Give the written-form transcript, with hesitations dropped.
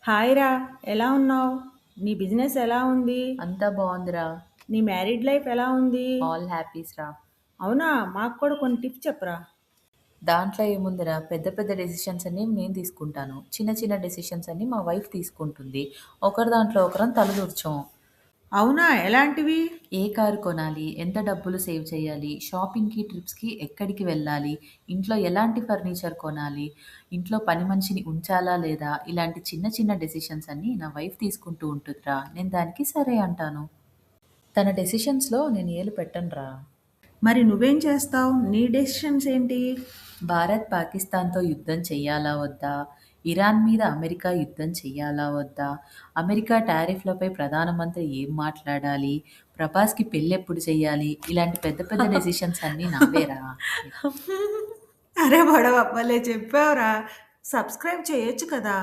Hi రా. ఎలా ఉన్నావు? నీ బిజినెస్ ఎలా ఉంది? అంతా బాగుందిరా. నీ మ్యారీడ్ లైఫ్ ఎలా ఉంది? ఆల్ హ్యాపీస్ రా. అవునా, మాకు కూడా కొన్ని టిప్స్ చెప్పరా. దాంట్లో ఏముందిరా, పెద్ద పెద్ద డెసిషన్స్ అన్ని నేను తీసుకుంటాను, చిన్న చిన్న డెసిషన్స్ అన్ని మా వైఫ్ తీసుకుంటుంది. ఒకరి దాంట్లో ఒకరం తలదూర్చం. అవునా, ఎలాంటివి? ఏ కారు కొనాలి, ఎంత డబ్బులు సేవ్ చేయాలి, షాపింగ్కి ట్రిప్స్కి ఎక్కడికి వెళ్ళాలి, ఇంట్లో ఎలాంటి ఫర్నిచర్ కొనాలి, ఇంట్లో పని మనిషిని ఉంచాలా లేదా, ఇలాంటి చిన్న చిన్న డెసిషన్స్ అన్ని నా వైఫ్ తీసుకుంటూ ఉంటుందిరా. నేను దానికి సరే అంటాను. తన డెసిషన్స్లో నేను ఏలు పెట్టనురా. మరి నువ్వేం చేస్తావు? నీ డెసిషన్స్ ఏంటి? భారత్ పాకిస్తాన్తో యుద్ధం చెయ్యాలా వద్దా, ఇరాన్ మీద అమెరికా యుద్ధం చెయ్యాలా వద్దా, అమెరికా టారిఫ్లపై ప్రధానమంత్రి ఏం మాట్లాడాలి, ప్రభాస్కి పెళ్ళెప్పుడు చెయ్యాలి, ఇలాంటి పెద్ద పెద్ద డెసిషన్స్ అన్నీ నావేరా. అరే బడవ, భలే చెప్పావురా. సబ్స్క్రైబ్ చేయొచ్చు కదా.